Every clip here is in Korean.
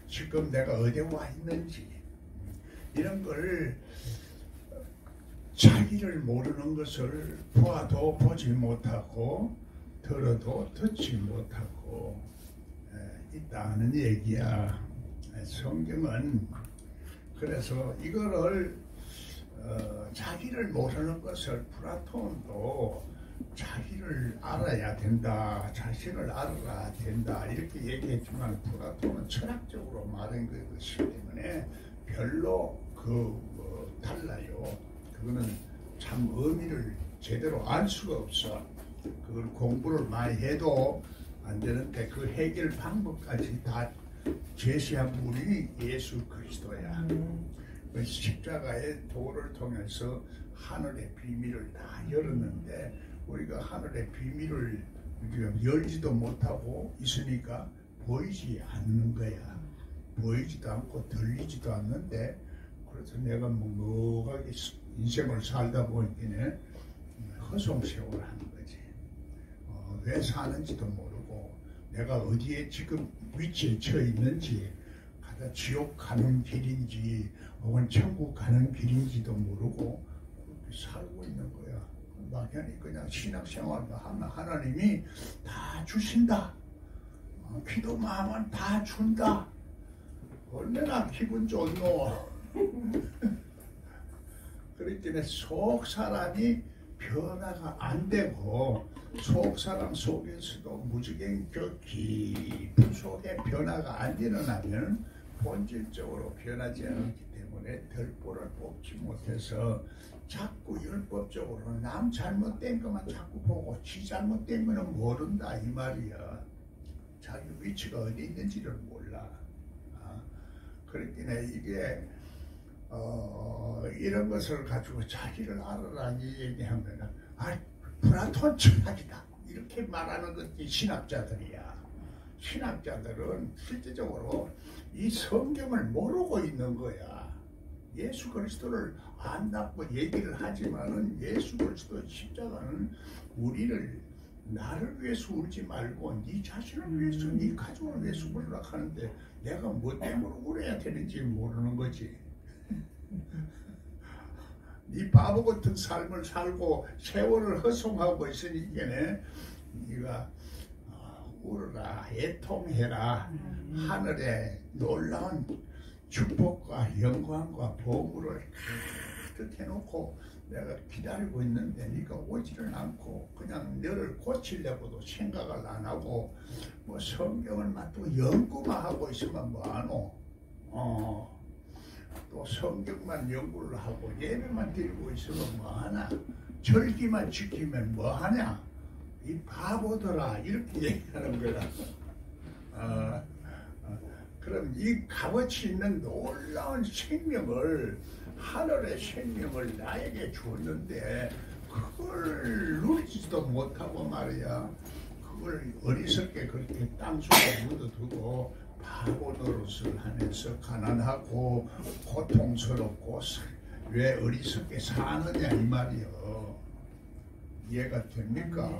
지금 내가 어디에 와 있는지 이런 걸 자기를 모르는 것을 보아도 보지 못하고 들어도 듣지 못하고 있다는 얘기야. 성경은 그래서 이거를 자기를 모르는 것을 플라톤도 자기를 알아야 된다, 자신을 알아야 된다 이렇게 얘기했지만 플라톤은 철학적으로 말한 것이기 때문에 별로 달라요. 그거는 참 의미를 제대로 알 수가 없어. 그걸 공부를 많이 해도 안 되는데 그 해결 방법까지 다 제시한 분이 예수 그리스도야. 그 십자가의 도를 통해서 하늘의 비밀을 다 열었는데 우리가 하늘의 비밀을 열지도 못하고 있으니까 보이지 않는 거야. 보이지도 않고 들리지도 않는데 그래서 내가 멍하게 인생을 살다 보니까 허송세월을 하는 거지. 왜 사는지도 모르고 내가 어디에 지금 위치에 처해 있는지 가다 지옥 가는 길인지 혹은 천국 가는 길인지도 모르고 그렇게 살고 있는 거야. 막연히 그냥 신앙생활만 하면 하나님이 다 주신다. 기도만 하면 다 준다. 얼마나 기분 좋노. 그렇기 속 사람이 변화가 안 되고 속 사람 속에서도 무지개 그 깊은 속에 변화가 안 일어나면 본질적으로 변하지 않기 때문에 별보를 뽑지 못해서 자꾸 율법적으로 남 잘못된 것만 자꾸 보고 지 잘못된 거는 모른다 이 말이야. 자기 위치가 어디 있는지를 몰라. 그렇기 때문에 이게 이런 것을 가지고 자기를 알아라 이 얘기하면은 플라톤 철학이다 이렇게 말하는 것이 신학자들이야. 신학자들은 실제적으로 이 성경을 모르고 있는 거야. 예수 그리스도를 안다고 얘기를 하지만은 예수 그리스도의 십자가는 우리를 나를 위해서 울지 말고 네 자신을 위해서 네 가족을 위해서 울으라 하는데 내가 뭐 때문에 울어야 되는지 모르는 거지. 네 바보 같은 삶을 살고 세월을 허송하고 있으니까 네가 울어라 애통해라. 하늘의 놀라운 축복과 영광과 보물을 가득 해놓고 내가 기다리고 있는데 네가 오지를 않고 그냥 너를 고치려고도 생각을 안 하고 뭐 성경을 또 연구만 하고 있으면 뭐하노. 또 성경만 연구를 하고 예배만 드리고 있으면 뭐하나. 절기만 지키면 뭐하냐. 이 바보들아 이렇게 얘기하는 거야. 그럼 이 값어치 있는 놀라운 생명을 하늘의 생명을 나에게 줬는데 그걸 누리지도 못하고 말이야. 그걸 어리석게 그렇게 땅속에 묻어두고 바보 노릇을 하면서 가난하고 고통스럽고 왜 어리석게 사느냐 이 말이요. 이해가 됩니까?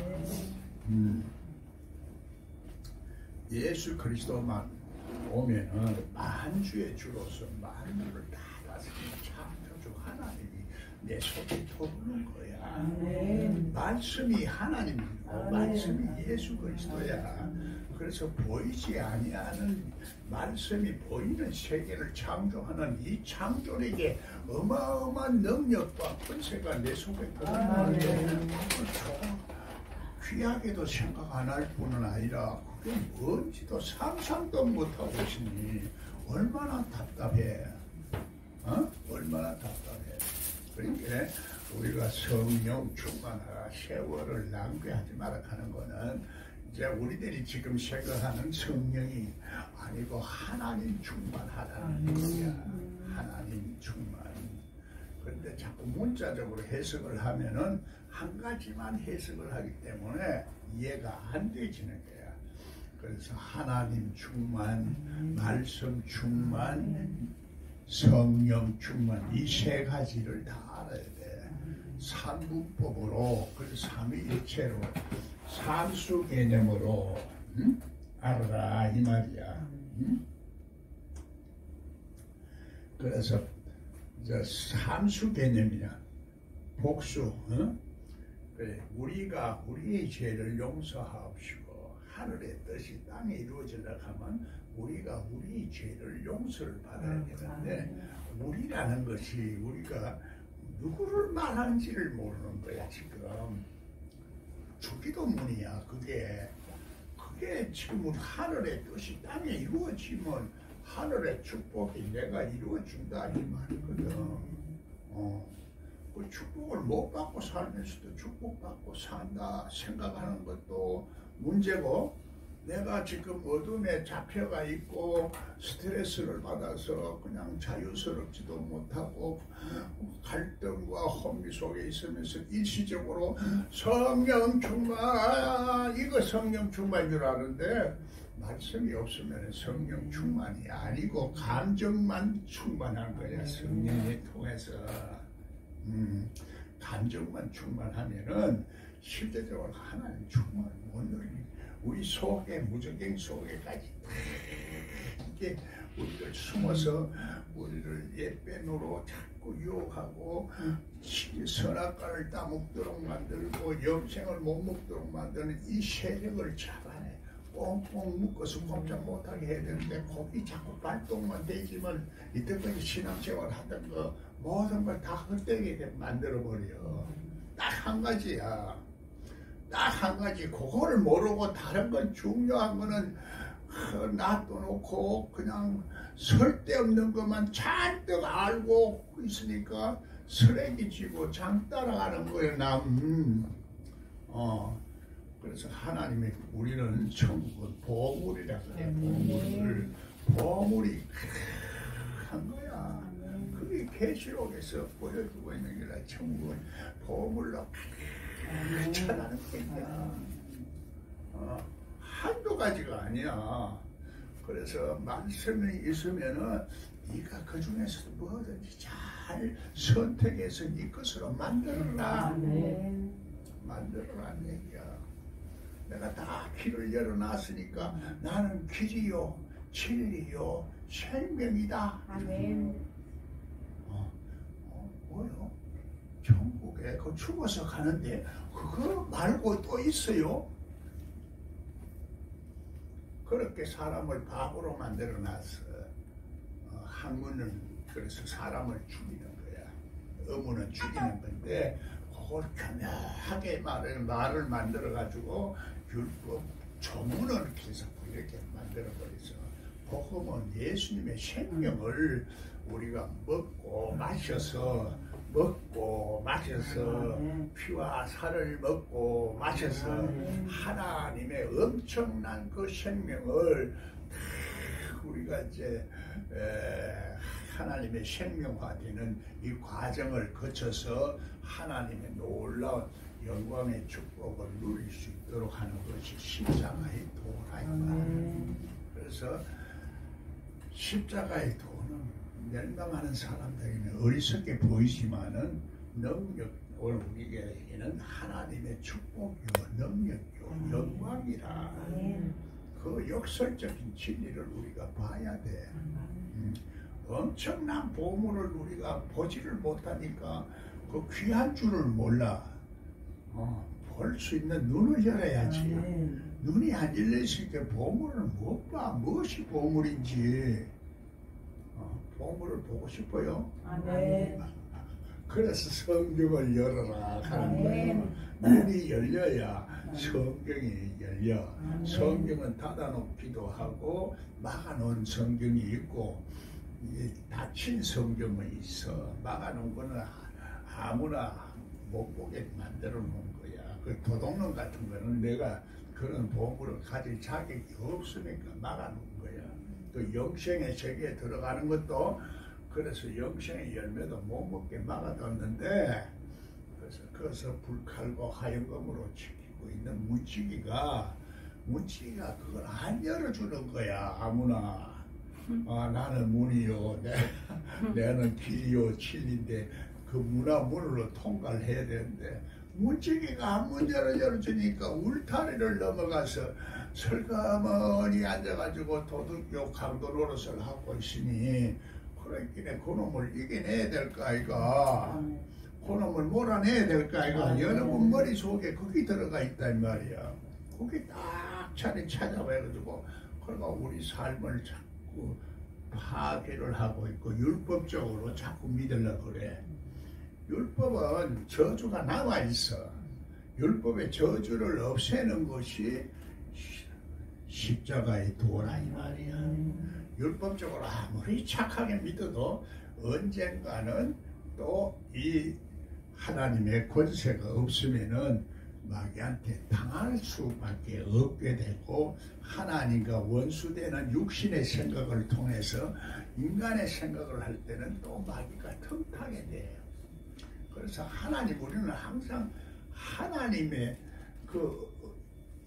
예수 그리스도만 오면은 만주의 주로서 만물을 다 다스리는 창조주 하나님이 내 속에 터부는 거야. 말씀이 하나님이고 말씀이 예수 그리스도야. 그래서 보이지 아니하는 말씀이 보이는 세계를 창조하는 이 창조력의 어마어마한 능력과 권세가 내 속에 터부는 거야. 귀하게도 생각 안 할 뿐은 아니라 그게 뭔지도 상상도 못하고 있으니 얼마나 답답해. 얼마나 답답해. 그러니까 우리가 성령 충만하라 세월을 낭비하지 마라 하는 거는 이제 우리들이 지금 생각하는 성령이 아니고 하나님 충만하다는 거야. 하나님 충만. 그런데 자꾸 문자적으로 해석을 하면은 한 가지만 해석을 하기 때문에 이해가 안 되지는 거야. 그래서 하나님 충만, 말씀 충만, 성령 충만 이 세 가지를 다 알아야 돼. 삼분법으로 그래서 삼위일체로 삼수 개념으로 알아라 이 말이야. 그래서 저 삼수 개념이냐 복수. 어? 그래, 우리가 우리의 죄를 용서하옵시고 하늘의 뜻이 땅에 이루어지려고 하면 우리가 우리의 죄를 용서를 받아야 되는데 우리라는 것이 우리가 누구를 말하는지를 모르는 거야. 지금 주기도문이야. 그게 지금 우리 하늘의 뜻이 땅에 이루어지면 하늘의 축복이 내가 이루어준다 이 말이거든. 그 축복을 못 받고 살면서도 축복받고 산다 생각하는 것도 문제고, 내가 지금 어둠에 잡혀가 있고 스트레스를 받아서 그냥 자유스럽지도 못하고 갈등과 혼미 속에 있으면서 일시적으로 성령 충만, 이거 성령 충만인 줄 아는데 말씀이 없으면 성령 충만이 아니고 감정만 충만한 거야. 성령에 통해서 감정만 충만하면은 실제적으로 하나님 충만을 못 누리니 우리 속에 무적행 속에까지 이게 우리를 숨어서 우리를 옛뱀으로 자꾸 유혹하고 선악과를 따먹도록 만들고 영생을 못 먹도록 만드는 이 세력을 잡아내 꽁꽁 묶어서 꼼짝 못하게 해야 되는데 거기 자꾸 발동만 되지만 이때까지 신앙생활 하던 거 모든 걸 다 헛되게 만들어버려. 딱 한 가지야. 딱 한 가지. 그거를 모르고 다른 건 중요한 거는 놔둬놓고 그냥 쓸데없는 것만 잔뜩 알고 있으니까 쓰레기 지고 장 따라가는 거예요. 그래서 하나님의 우리는 천국은 보물이라 그래. 보물이 한 거야. 그게 계시록에서 보여주고 있는 게라. 천국은 보물로 천하는 거야. 한두 가지가 아니야. 그래서 말씀이 있으면은 네가 그 중에서도 뭐든지 잘 선택해서 네 것으로 만들어라. 만들어라는 얘기야. 내가 다 길을 열어놨으니까 나는 길이요 진리요 생명이다. 아멘. 뭐요? 천국에 그 죽어서 가는데 그거 말고 또 있어요? 그렇게 사람을 바보로 만들어놨어. 학문은 그래서 사람을 죽이는 거야. 의문은 죽이는 건데 그걸 교묘하게 말을 만들어가지고 율법 조문을 계속 이렇게 만들어버려서 복음은 예수님의 생명을 우리가 먹고 마셔서 피와 살을 먹고 마셔서 하나님의 엄청난 그 생명을 우리가 이제 하나님의 생명화되는 이 과정을 거쳐서 하나님의 놀라운 영광의 축복을 누릴 수 있도록 하는 것이 십자가의 도라이다. 그래서 십자가의 도는 멸망하는 사람들에게는 어리석게 보이지만은 우리에게는 하나님의 축복이요 능력이요 영광이라. 그 역설적인 진리를 우리가 봐야 돼. 엄청난 보물을 우리가 보지를 못하니까 그 귀한 줄을 몰라. 볼 수 있는 눈을 열어야지. 눈이 안 열려있으니까 보물을 못 봐. 무엇이 보물인지. 보물을 보고 싶어요. 그래서 성경을 열어라 하는 거예요. 눈이 열려야 성경이 열려. 성경은 닫아놓기도 하고 막아놓은 성경이 있고 닫힌 성경은 있어. 막아놓은 거는 아무나 못 보게 만들어 놓은 거야. 그 도둑놈 같은 거는 내가 그런 보물을 가질 자격이 없으니까 막아놓은 거야. 또 영생의 세계에 들어가는 것도 그래서 영생의 열매도 못 먹게 막아뒀는데, 그래서 거기서 불칼과 화염검으로 지키고 있는 문지기가 그걸 안 열어주는 거야. 아무나. 나는 문이요, 내는 길이요 진리인데 그 문으로 통과를 해야 되는데 문지기가 한 문제를 열어주니까 울타리를 넘어가서 설가머니 앉아가지고 도둑요 강도 노릇을 하고 있으니 그랬기에 그놈을 이겨내야 될까 아이가. 그놈을 몰아내야 될까 아이가. 여러분 머릿속에 그게 들어가 있단 말이야. 그게 딱 차례 찾아봐가지고 그러니까 우리 삶을 자꾸 파괴를 하고 있고 율법적으로 자꾸 믿으려고 그래. 율법은 저주가 나와 있어. 율법의 저주를 없애는 것이 십자가의 도라 이 말이야. 율법적으로 아무리 착하게 믿어도 언젠가는 또 이 하나님의 권세가 없으면은 마귀한테 당할 수밖에 없게 되고 하나님과 원수되는 육신의 생각을 통해서 인간의 생각을 할 때는 또 마귀가 틈타게 돼요. 그래서 우리는 항상 하나님의 그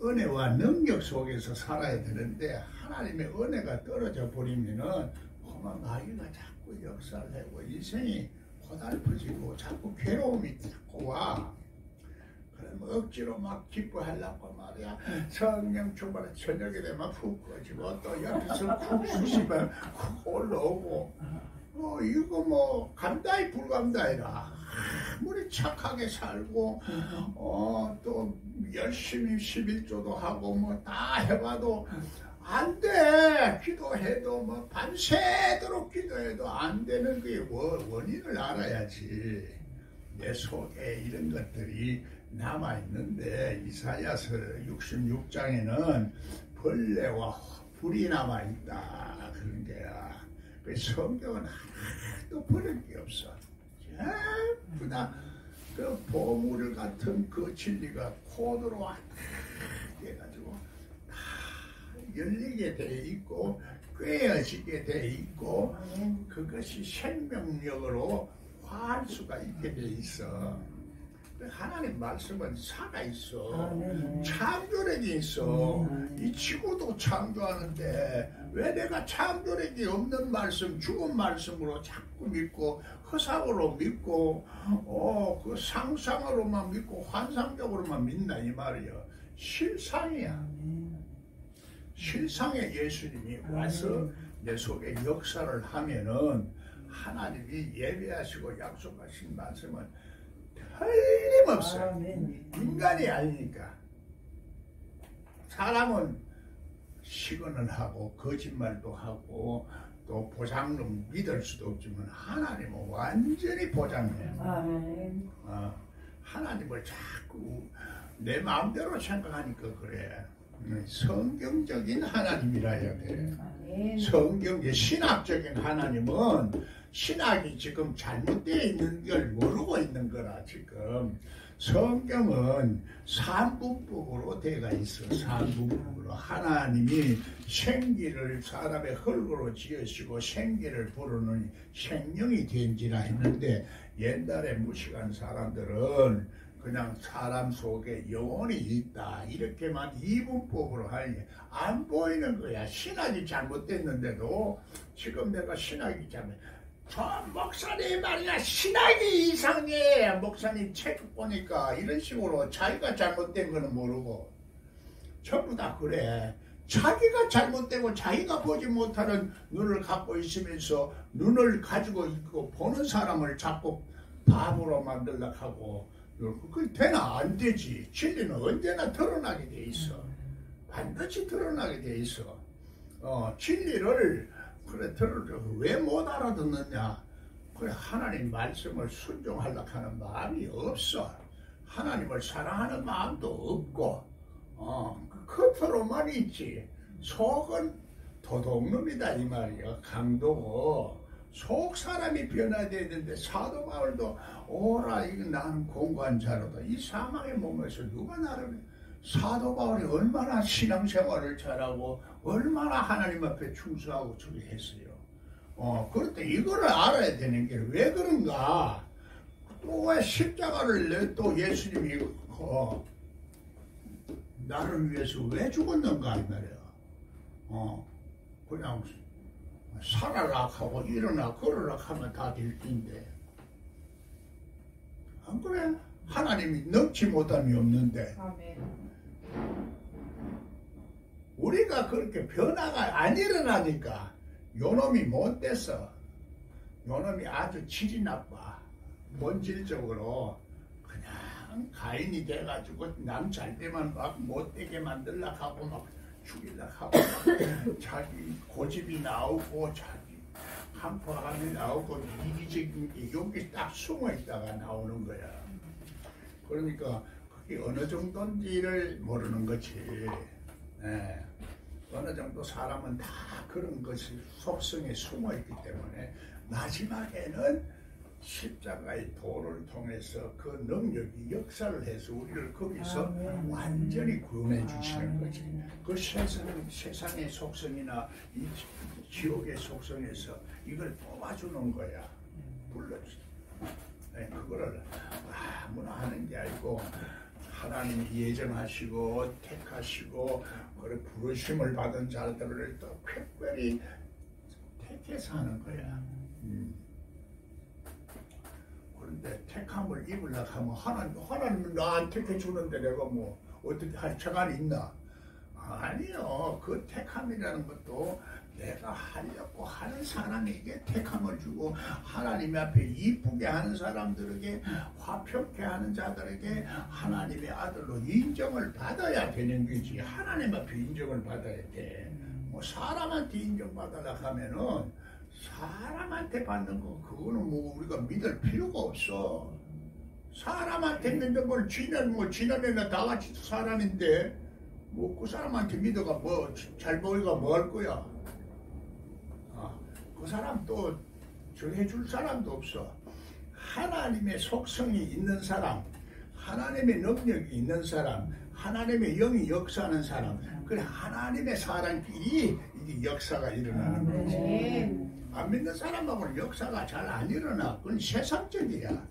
은혜와 능력 속에서 살아야 되는데 하나님의 은혜가 떨어져 버리면은 그만 마귀가 자꾸 역사를 하고 인생이 고달퍼지고 자꾸 괴로움이 자꾸 와. 그러면 억지로 막 기뻐하려고 말이야. 성령 충만한 저녁에 되면 훅 꺼지고 또 옆에서 쿡 쑤시면 훅 올라오고 이거 뭐 감당이 불감당이라. 아무리 착하게 살고 또 열심히 11조도 하고 뭐 다 해봐도 안 돼. 기도해도 뭐 밤새도록 기도해도 안 되는 그 원인을 알아야지. 내 속에 이런 것들이 남아있는데 이사야서 66장에는 벌레와 불이 남아있다 그런 거야. 그 성경은 하나도 버릴 게 없어. 전부 다 그 보물 같은 그 진리가 코드로 왔다 해가지고 다 열리게 돼 있고 꿰어지게 돼 있고 그것이 생명력으로 화할 수가 있게 돼 있어. 하나님 말씀은 살아있어. 창조력이 있어. 이 지구도 창조하는데 왜 내가 창조력이 없는 말씀, 죽은 말씀으로 자꾸 믿고 허상으로 믿고 그 상상으로만 믿고 환상적으로만 믿나 이 말이야. 실상이야. 실상의 예수님이 와서 내 속에 역사를 하면은 하나님이 예배하시고 약속하신 말씀은 틀림없어요. 인간이 아니니까. 사람은 시건을 하고 거짓말도 하고 또 보장도 믿을 수도 없지만 하나님은 완전히 보장해요. 하나님을 자꾸 내 마음대로 생각하니까 그래. 성경적인 하나님이라 해야 돼. 성경의 신학적인 하나님은 신학이 지금 잘못되어 있는 걸 모르고 있는 거라. 지금 성경은 삼분법으로 되어 있어. 삼분법으로 하나님이 생기를 사람의 흙으로 지으시고 생기를 부르는 생명이 된지라 했는데 옛날에 무식한 사람들은 그냥 사람 속에 영혼이 있다 이렇게만 이분법으로 하니 안 보이는 거야. 신학이 잘못됐는데도 지금 내가 신학이 잘못. 저 목사님 말이야 신학이 이상해. 목사님 책 보니까 이런 식으로 자기가 잘못된 거는 모르고 전부 다 그래. 자기가 잘못되고 자기가 보지 못하는 눈을 갖고 있으면서 눈을 가지고 있고 보는 사람을 자꾸 바보로 만들려고 하고 그게 되나? 안 되지. 진리는 언제나 드러나게 돼 있어. 반드시 드러나게 돼 있어. 진리를 그래 왜 못 알아듣느냐? 그래 하나님 말씀을 순종하려고 하는 마음이 없어. 하나님을 사랑하는 마음도 없고 겉으로만 있지. 속은 도둑놈이다 이 말이야. 강도고 속 사람이 변화되어야 되는데 사도 바울도 오라 이거 나는 공관자로다. 이 사망의 몸에서 누가 나를 사도 바울이 얼마나 신앙생활을 잘하고 얼마나 하나님 앞에 충성하고 저기 했어요. 그런데 이거를 알아야 되는 게 왜 그런가? 또 왜 십자가를 또 예수님이 나를 위해서 왜 죽었는가 이 말이야. 그냥 살아라 하고 일어나 걸으라 하면 다 될 텐데 안 그래? 하나님이 넣지 못함이 없는데 우리가 그렇게 변화가 안 일어나니까 요놈이 못 됐어. 요놈이 아주 질이 나빠. 본질적으로 그냥 가인이 돼가지고 남 잘 되면 막 못되게 만들려고 하고 막 죽이려고 하고 막 자기 고집이 나오고 자기 한포함이 나오고 이기적인 게 여기 딱 숨어 있다가 나오는 거야. 그러니까 그게 어느 정도인지를 모르는 거지. 예. 어느 정도 사람은 다 그런 것이 속성에 숨어 있기 때문에 마지막에는 십자가의 도를 통해서 그 능력이 역사를 해서 우리를 거기서 완전히 구원해 주시는 거지. 그 세상의 속성이나 이 지옥의 속성에서 이걸 뽑아주는 거야. 불러주세요. 네, 그거를 아무나 하는 게 아니고 하나님이 예정하시고 택하시고 그래 부르심을 받은 자들을 또 특별히 택해서 하는 거야. 그런데 택함을 입으려고 하면 하나님은 나한테 택해 주는데 내가 뭐 어떻게 할 재간이 있나? 아니요. 그 택함이라는 것도 내가 하려고 하는 사람에게 택함을 주고 하나님 앞에 이쁘게 하는 사람들에게 화평케 하는 자들에게 하나님의 아들로 인정을 받아야 되는 거지. 하나님 앞에 인정을 받아야 돼. 뭐 사람한테 인정받으려고 하면은 사람한테 받는 거 그거는 뭐 우리가 믿을 필요가 없어. 사람한테 믿는 걸 지난해나 다 같이 사람인데 뭐 그 사람한테 믿어가 뭐 잘 보이가 뭐 할 거야. 그 사람 또 정해줄 사람도 없어. 하나님의 속성이 있는 사람, 하나님의 능력이 있는 사람, 하나님의 영이 역사하는 사람, 그래 하나님의 사람끼리 이게 역사가 일어나는 거지. 안 믿는 사람하고는 역사가 잘 안 일어나. 그건 세상적이야.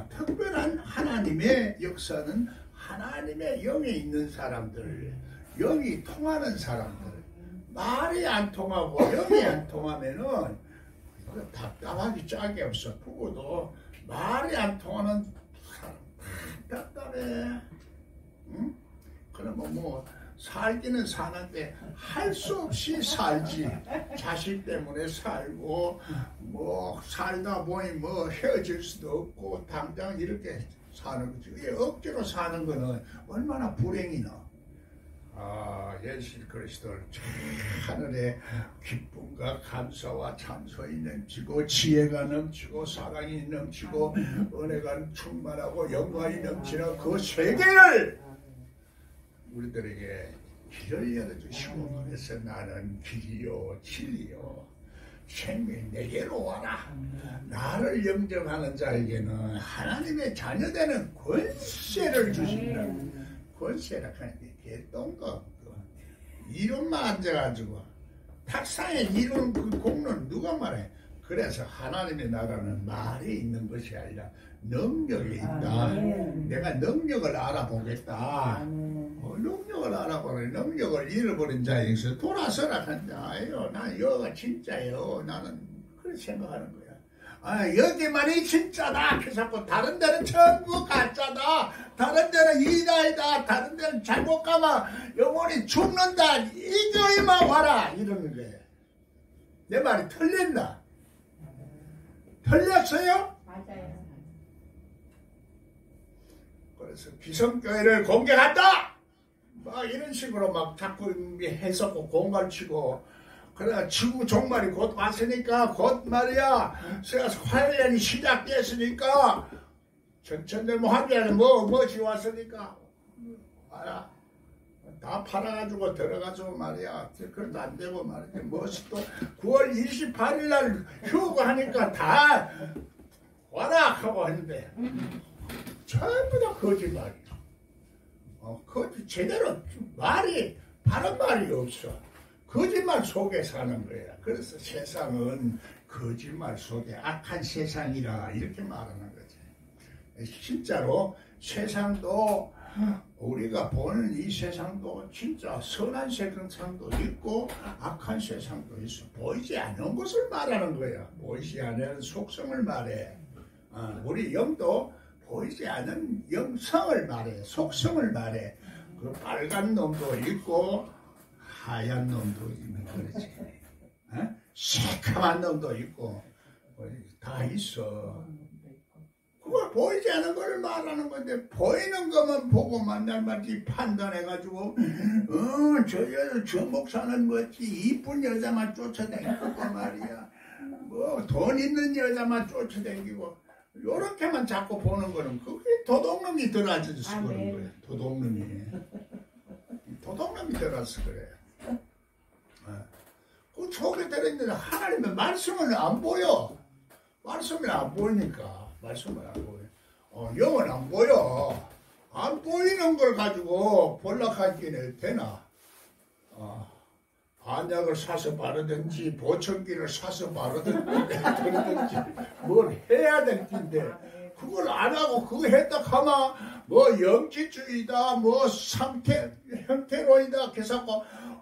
특별한 하나님의 역사는 하나님의 영에 있는 사람들, 영이 통하는 사람들. 말이 안 통하고 영이 안 통하면은 답답하기 짝이 없어. 부부도 말이 안 통하는 사람 답답해. 응? 그러면 뭐 살기는 사는데 할 수 없이 살지. 자식 때문에 살고 뭐 살다 보니 뭐 헤어질 수도 없고 당장 이렇게 사는 거지. 억지로 사는 거는 얼마나 불행이나. 예수 그리스도를 하늘에 기쁨과 감사와 찬송이 넘치고 지혜가 넘치고 사랑이 넘치고 은혜가 충만하고 영광이 넘치는 그 세계를 우리들에게 길을 열어주시고 그래서 나는 길이요 진리요 생명 내게로 와라. 나를 영접하는 자에게는 하나님의 자녀되는 권세를 주신다. 권세라 하는 게 개똥거 이름만 앉아가지고 탁상에 이름 그 공로는 누가 말해? 그래서 하나님의 나라는 말이 있는 것이 아니라 능력이 있다. 내가 능력을 알아보겠다. 능력을 알아보래. 능력을 잃어버린 자에게서 돌아서라 한다. 아유, 나 여가 진짜예요. 나는 그렇게 생각하는 거야. 여기만이 진짜다. 그래서 다른 데는 전부 가짜다. 다른 데는 이다이다. 다른 데는 잘못 가면 영혼이 죽는다. 이거에만 와라. 이러는 거예요. 내 말이 틀린다. 틀렸어요? 맞아요. 그래서 기성교회를 공격한다. 막 이런 식으로 막 자꾸 해석고 공갈치고 그래 지구 종말이 곧 왔으니까 곧 말이야 화해연이 시작됐으니까 전천대모 화해연은 뭐지 왔으니까 와라 다 팔아가지고 들어가서 말이야 그래도 안 되고 말이야 뭐지 또 9월 28일 날 휴거하니까 다 와라 하고 하는데 전부 다 거짓말이야. 제대로 말이 바른 말이 없어. 거짓말 속에 사는 거야. 그래서 세상은 거짓말 속에 악한 세상이라 이렇게 말하는 거지. 진짜로 세상도 우리가 보는 이 세상도 진짜 선한 세상도 있고 악한 세상도 있어. 보이지 않는 것을 말하는 거야. 보이지 않는 속성을 말해. 우리 영도 보이지 않는 영성을 말해. 속성을 말해. 그 빨간 놈도 있고 하얀 놈도 있는 거지. 새카만 놈도 있고 다 있어. 그걸 보이지 않은 걸 말하는 건데, 보이는 것만 보고 만날마다 판단해가지고 저 목사는 뭐지 이쁜 여자만 쫓아다니고 말이야. 뭐 돈 있는 여자만 쫓아다니고 요렇게만 자꾸 보는 거는 그게 도둑놈이 들어와서 그런 거야. 도둑놈이 들어와서 그래. 그 속에 들어있는데 하나님의 말씀은 안 보여. 말씀이 안 보이니까. 말씀을 안 보여. 영은 안 보여. 안 보이는 걸 가지고 볼락하기는 되나? 한약을 사서 바르든지 보청기를 사서 바르든지 뭘 해야 될 텐데 그걸 안 하고 그거 했다 하면 뭐 영지주의다 뭐 형태론이다 계속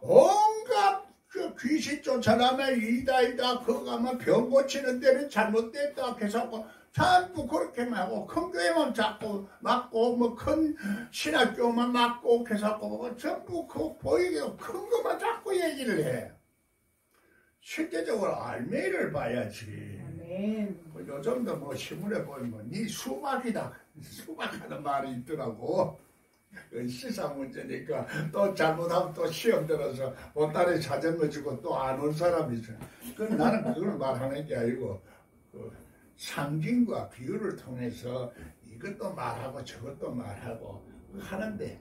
온갖 그 귀신 쫓아나면 이다 그거 가면 병 고치는 데는 잘못됐다 계속 전부 그렇게만 하고 큰 교회만 자꾸 막고 뭐 큰 신학교만 막고 계속 전부 그 보이게 큰 것만 자꾸 얘기를 해. 실제적으로 알맹이를 봐야지. 뭐 요즘도 뭐 신문에 보면 네 수박이다 수박하는 말이 있더라고. 시사 문제니까 또 잘못하면 또 시험 들어서 보따리 자전거 주고 또 안 온 사람이 있어. 그건 나는 그걸 말하는 게 아니고 상징과 비유를 통해서 이것도 말하고 저것도 말하고 하는데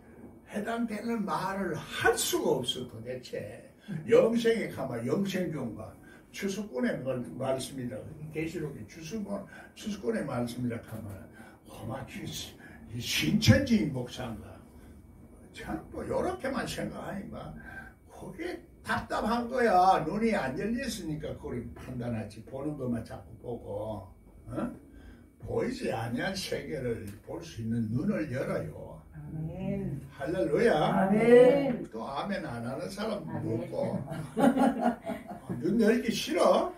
해당되는 말을 할 수가 없어 도대체. 영생에 가면 영생경과 추수꾼의 말씀이라 계시록의 추수꾼의 말씀이라 하면 신천지인 목사인가 전부 이렇게만 생각하니까 그게 답답한 거야. 눈이 안 열렸으니까 그걸 판단하지. 보는 것만 자꾸 보고 보이지 아니한 세계를 볼 수 있는 눈을 열어요. 아멘. 할렐루야. 아멘. 또 아멘 안 하는 사람 없고. 눈 열기 싫어?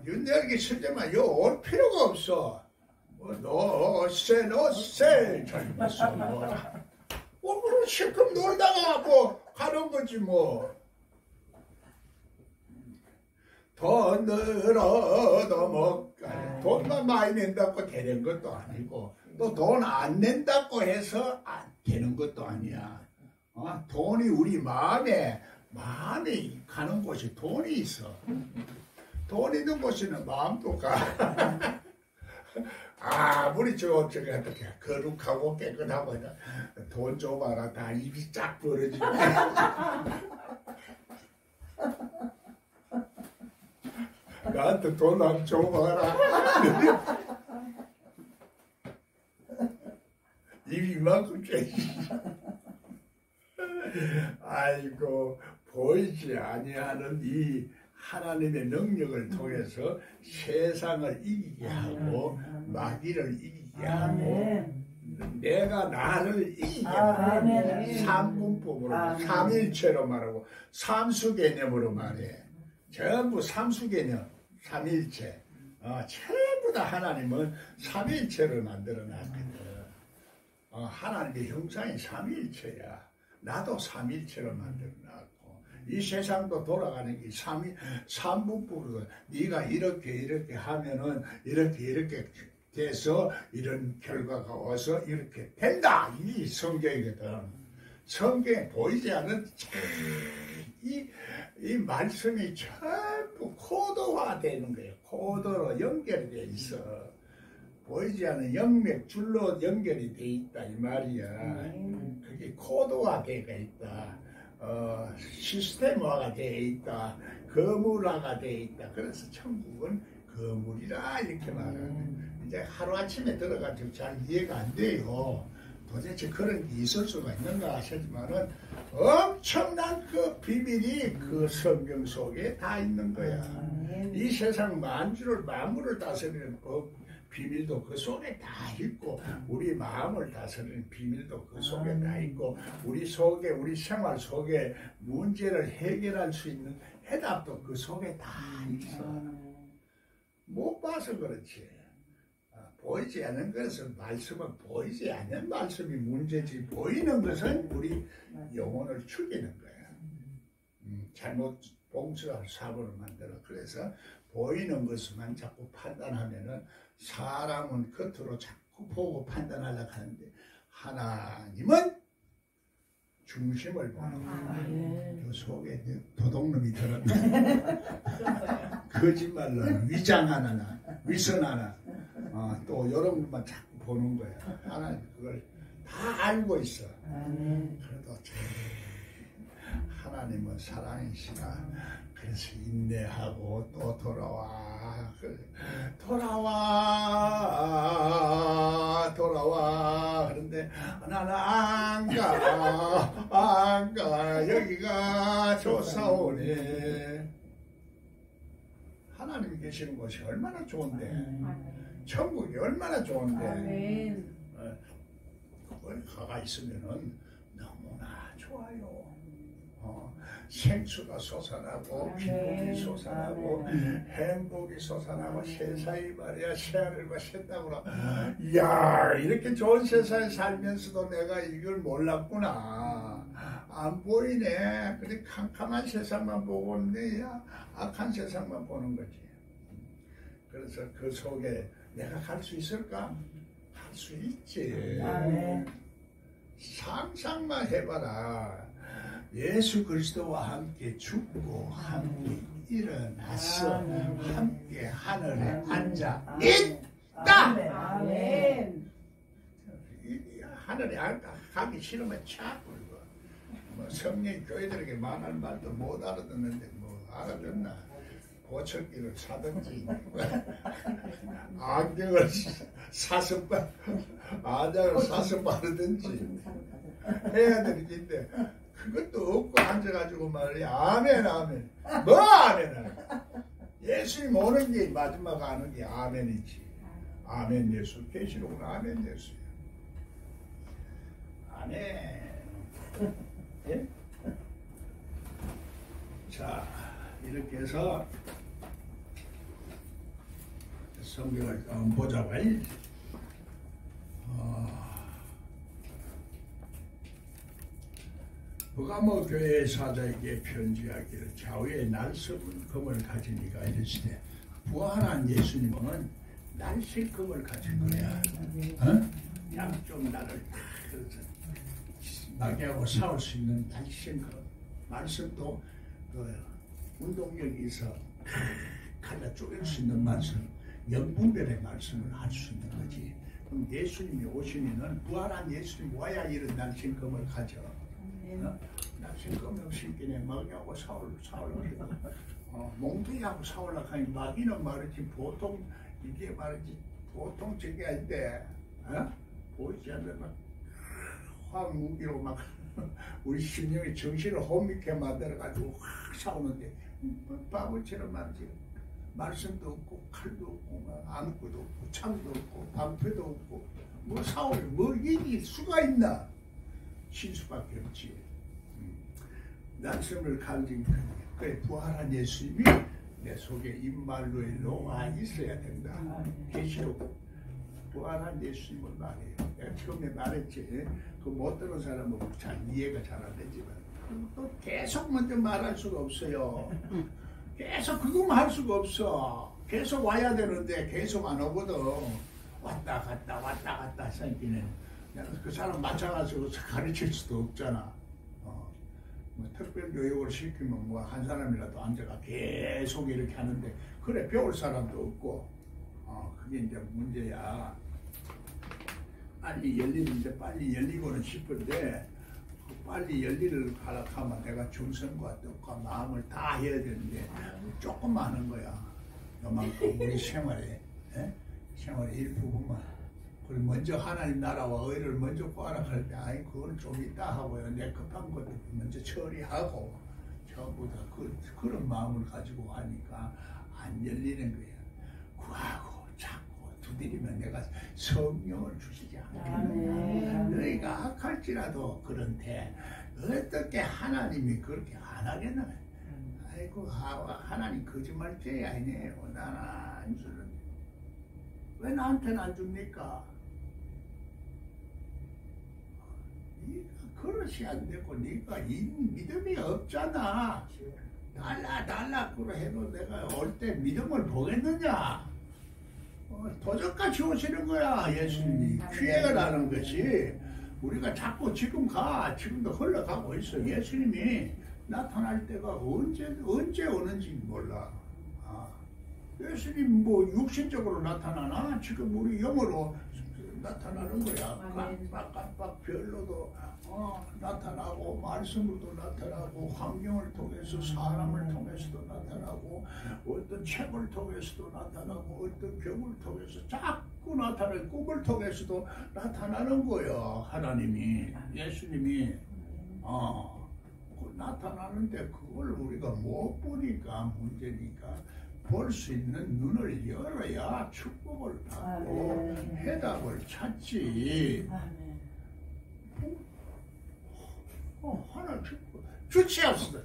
눈 열기 싫지만 여기 올 필요가 없어. 노세 잘못어. 오늘은 실컷 놀다가 뭐 가는 거지 뭐. 더 늘어도 뭐 돈만 많이 낸다고 되는 것도 아니고 또 돈 안 낸다고 해서 안 되는 것도 아니야. 돈이 우리 마음에 가는 곳이 돈이 있어. 돈 있는 곳에는 마음도 가. 아무리 저기 어떻게 거룩하고 깨끗하고 돈 줘봐라 다 입이 쫙 벌어지고. 나한테 돈 안 줘봐라. 입이 이만큼 깨지. 아이고 보이지 아니하는 이 하나님의 능력을 통해서 세상을 이기게 하고 마귀를 이기게 하고 내가 나를 이기게 하고 삼분법으로 삼일체로 말하고 삼수 개념으로 말해. 전부 삼수 개념 삼일체. 전부 다 하나님은 삼일체를 만들어 놨거든. 하나님의 형상이 삼일체야. 나도 삼일체로 만들어 놨고 이 세상도 돌아가는 게 삼분법으로 네가 이렇게 하면은 이렇게 돼서 이런 결과가 와서 이렇게 된다. 이 성경이거든. 성경에 보이지 않는 이 말씀이 전부 코드화 되는 거예요. 코드로 연결이 돼 있어. 보이지 않는 영맥줄로 연결이 돼 있다 이 말이야. 그게 코드화 되어 있다. 시스템화가 되어 있다. 거물화가 되어 있다. 그래서 천국은 거물이라 이렇게 말하는. 이제 하루아침에 들어가지고 잘 이해가 안 돼요. 도대체 그런 게 있을 수가 있는가 하시지만은 엄청난 그 비밀이 그 성경 속에 다 있는 거야. 이 세상 만물을 다스리는 법 비밀도 그 속에 다 있고 우리 마음을 다스리는 비밀도 그 속에 다 있고 우리 생활 속에 문제를 해결할 수 있는 해답도 그 속에 다 있어. 못 봐서 그렇지. 보이지 않는 것은 말씀은 보이지 않는 말씀이 문제지 보이는 것은 우리 영혼을 죽이는 거야. 잘못 봉수할 사고를 만들어. 그래서 보이는 것만 자꾸 판단하면은 사람은 겉으로 자꾸 보고 판단하려고 하는데 하나님은 중심을 보는 거예요. 그 속에 도둑놈이 들었네. 거짓말로 위장하나 위선하나 또 이런 것만 자꾸 보는 거예요. 하나님 그걸 다 알고 있어. 그래도 하나님은 사랑이시라. 그래서 인내하고 또 돌아와. 그런데 나는 안 가. 여기가 좋사오니. 하나님이 계시는 곳이 얼마나 좋은데, 천국이 얼마나 좋은데, 거기 가가 있으면은 너무나 좋아요. 생수가 솟아나고 기쁨이 솟아나고 행복이 솟아나고 세상이 말이야 새하늘과 새 땅으로 이야 이렇게 좋은 세상에 살면서도 내가 이걸 몰랐구나. 안 보이네. 근데 캄캄한 세상만 보고 있네. 악한 세상만 보는 거지. 그래서 그 속에 내가 갈 수 있을까? 갈 수 있지. 상상만 해봐라. 예수 그리스도와 함께 죽고 함께 일어나서 함께 하늘에 앉아 있다. 아멘. 하늘에 가기 싫으면 자꾸 뭐 성령 교회들에게 말할 말도 못 알아듣는데 뭐 알아듣나? 보철기를 사든지 안경을 사서 바르든지 해야 되는데 그것도 없고 앉아가지고 말이야. 아멘 아멘. 뭐 아멘. 예수님 오는 게 마지막 아는 게 아멘이지. 아멘 예수. 계시록은 아멘 예수야. 아멘. 예? 자 이렇게 해서 성경을 보자고. 버가모 교회 사자에게 편지하기를 좌우에 날쌘 검을 가진 이가 이르시되 부활한 예수님은 날쌘 검을 가진 거야. 양쪽 나를 다 마귀하고 싸울 수 있는 날쌘 검. 말씀도 그 운동력이 있어 갈라 쪼갤 수 있는 말씀, 영분별의 말씀을 할 수 있는 거지. 그럼 예수님이 오시면은 부활한 예수님 와야 이런 날쌘 검을 가져. 날쌘 검이 없으니까 마귀하고 싸우려고 몽둥이하고 싸우려고 하니 마귀는 말이지 보통 이게 말이지 보통 저게 아닌데 보이지 않는 막 화무기로 막 우리 신령의 정신을 혼미케 만들어가지고 확 싸우는데 바보처럼 말이지 말씀도 없고 칼도 없고 안구도 없고 창도 없고 방패도 없고 뭐 싸우면 뭐 이길 수가 있나? 칠 수밖에 없지. 날쌘을 가진 그래 부활한 예수님이 내 속에 임말로에 녹아 있어야 된다. 계시록 부활한 예수님을 말해요. 내가 처음에 말했지. 그 못 들은 사람은 잘 이해가 잘 안 되지만 또 계속 먼저 말할 수가 없어요. 계속 그것만 할 수가 없어. 계속 와야 되는데 계속 안 오거든. 왔다 갔다 생기는. 그 사람 맞춰가지고 가르칠 수도 없잖아. 뭐 특별 교육을 시키면 뭐 한 사람이라도 앉아가 계속 이렇게 하는데 그래 배울 사람도 없고 그게 이제 문제야. 빨리 열리는데 빨리 열리고는 싶은데 그 빨리 열리를 하려고 하면 내가 정성과 뜻과 마음을 다 해야 되는데 조금만 하는 거야. 요만큼 우리 생활에 생활의 일부분만. 그리고 먼저 하나님 나라와 의를 먼저 구하라 할 때 아이 그건 좀 이따 하고요. 내 급한 것도 먼저 처리하고 전부 다 그런 마음을 가지고 하니까 안 열리는 거야. 구하고 찾고 두드리면 내가 성령을 주시지 않겠느냐. 너희가 악할지라도 그런데 어떻게 하나님이 그렇게 안 하겠나. 아이고 하나님 거짓말죄 아니에요. 나는 안 주는데 왜 나한테는 안 줍니까? 네가 그릇이 안 되고 네가 믿음이 없잖아. 달라 그러 해도 내가 올 때 믿음을 보겠느냐? 도적같이 오시는 거야 예수님이. 기회가 나는 것이 우리가 자꾸 지금도 흘러가고 있어. 예수님이 나타날 때가 언제 오는지 몰라. 예수님 뭐 육신적으로 나타나나? 지금 우리 영으로 나타나는 거야. 깜빡깜빡 별로도 나타나고, 말씀으로도 나타나고, 환경을 통해서 사람을 통해서도 나타나고, 어떤 책을 통해서도 나타나고, 어떤 병을 통해서 자꾸 나타나고, 꿈을 통해서도 나타나는 거예요. 하나님이, 예수님이. 나타나는데 그걸 우리가 못 보니까 문제니까, 볼 수 있는 눈을 열어야 축복을 받고 해답을 찾지. 하나 주시옵소서.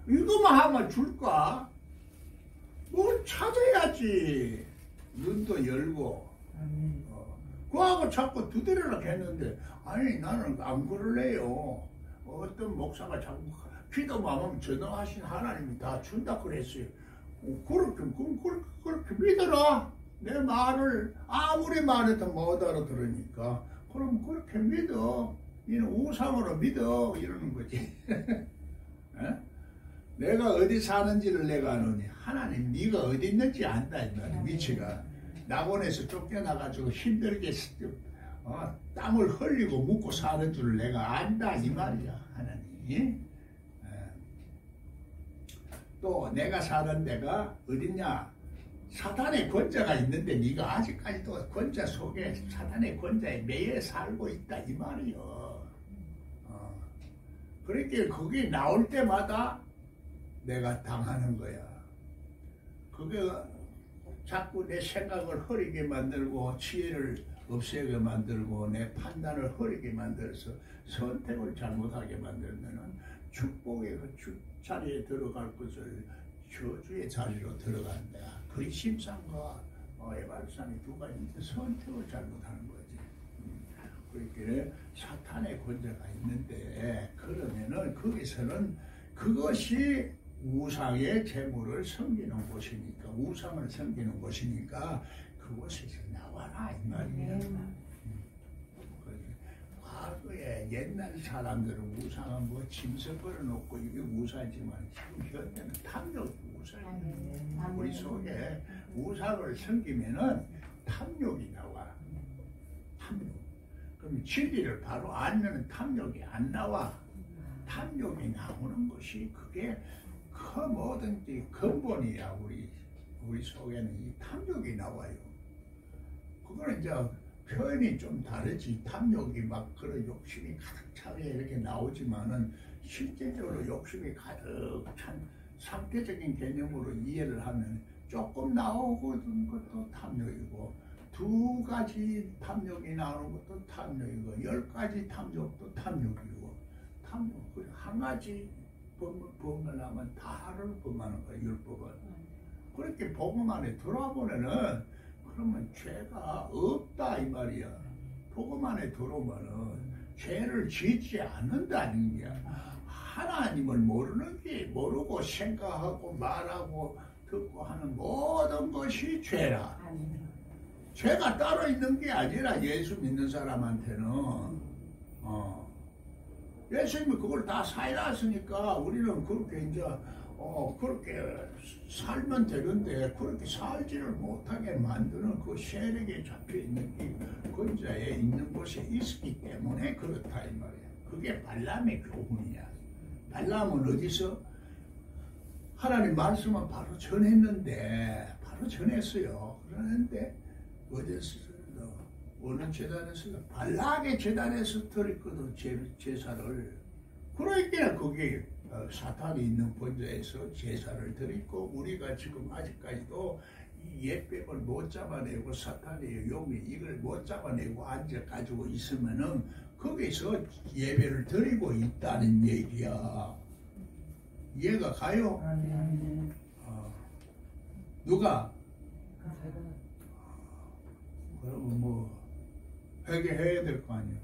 이거만 하면 줄까? 뭘 찾아야지. 눈도 열고. 그하고 자꾸 두드리려고 했는데, 아니 나는 안 그럴래요. 어떤 목사가 자꾸 기도만 하면 전능하신 하나님이 다 준다 그랬어요. 그렇게 믿어라. 내 말을 아무리 말해도 못 알아들으니까. 그럼 그렇게 믿어. 이는 우상으로 믿어. 이러는 거지. 내가 어디 사는지를 내가 아느니 하나님 네가 어디 있는지 안다. 이 말이야. 위치가. 낙원에서 쫓겨나가지고 힘들게 땀을 흘리고 묵고 사는 줄을 내가 안다. 이 말이야. 하나님이. 또 내가 사는 데가 어딨냐? 사탄의 권자가 있는데 네가 아직까지도 권자 속에 사탄의 권자에 매여 살고 있다 이 말이요. 그러니까 거기 나올 때마다 내가 당하는 거야. 그게 자꾸 내 생각을 흐리게 만들고 지혜를 없애게 만들고 내 판단을 흐리게 만들어서 선택을 잘못하게 만들면은 축복의 자리에 들어갈 것을 저주의 자리로 들어간다. 근심상과 에발상이 두 가지인데 선택을 잘못하는 거지. 그러니까 사탄의 권세가 있는데 그러면은 거기서는 그것이 우상의 재물을 섬기는 곳이니까 우상을 섬기는 곳이니까 그곳에서 나와라 이 말이야. 과거에 옛날 사람들은 우상은 뭐 짐승 걸어놓고 이게 우상이지만 지금 현대는 탐욕이 우상이에요. 우리 속에 우상을 섬기면은 탐욕이 나와. 탐욕. 그럼 진리를 바로 알면 탐욕이 안 나와. 탐욕이 나오는 것이 그게 그 뭐든지 근본이야. 우리 속에는 이 탐욕이 나와요. 그거는 이제 표현이 좀 다르지. 탐욕이 막 그런 욕심이 가득 차게 이렇게 나오지만은 실제적으로 욕심이 가득 찬 상대적인 개념으로 이해를 하면 조금 나오는 것도 탐욕이고 두 가지 탐욕이 나오는 것도 탐욕이고 10가지 탐욕도 탐욕이고 탐욕 한 가지 범을 하면 다를 범하는 거야. 율법은. 그렇게 복음 안에 들어보면은 그러면 죄가 없다 이 말이야. 복음 안에 들어오면은 죄를 짓지 않는다는 거야. 하나님을 모르는 게 모르고 생각하고 말하고 듣고 하는 모든 것이 죄라. 죄가 따로 있는 게 아니라 예수 믿는 사람한테는 예수님이 그걸 다 사해놨으니까 우리는 그렇게 이제 그렇게 살면 되는데 그렇게 살지를 못하게 만드는 그 세력에 잡혀있는 이 권자에 있는 곳에 있기 때문에 그렇다 이 말이야. 그게 발람의 교훈이야. 발람은 어디서? 하나님 말씀은 바로 전했는데 바로 전했어요. 그러는데 어디서 어느 재단에서 발락의 재단에서 드렸거든 제사를. 그러니까 거기 사탄이 있는 본좌에서 제사를 드리고 우리가 지금 아직까지도 이 예법을 못 잡아내고 사탄의 용이 이걸 못 잡아내고 앉아가지고 있으면은 거기서 예배를 드리고 있다는 얘기야. 이해가 가요? 누가? 그러면 뭐 회개해야 될 거 아니야.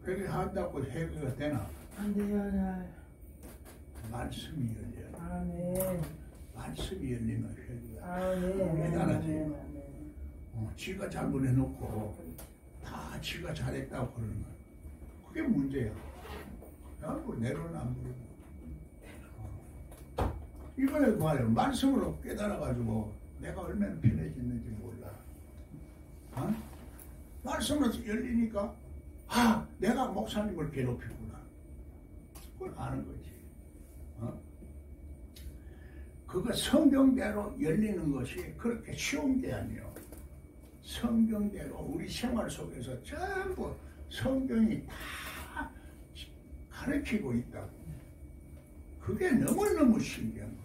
회개한다고 회개가 되나? 안 돼요. 말씀이 열려요. 아멘. 말씀이 열리면 회개가 아멘. 깨달아져요. 지가 잘못해놓고 다 지가 잘했다고 그러는 거야. 그게 문제야. 뭐 내로는 안 부르고. 이번에 뭐예요? 말씀으로 깨달아가지고 내가 얼마나 편해졌는지 몰라. 말씀으로 열리니까 내가 목사님을 괴롭히구나. 그걸 아는 거지. 그거 성경대로 열리는 것이 그렇게 쉬운 게 아니에요. 성경대로 우리 생활 속에서 전부 성경이 다 가르치고 있다고. 그게 너무너무 신기한 거예요.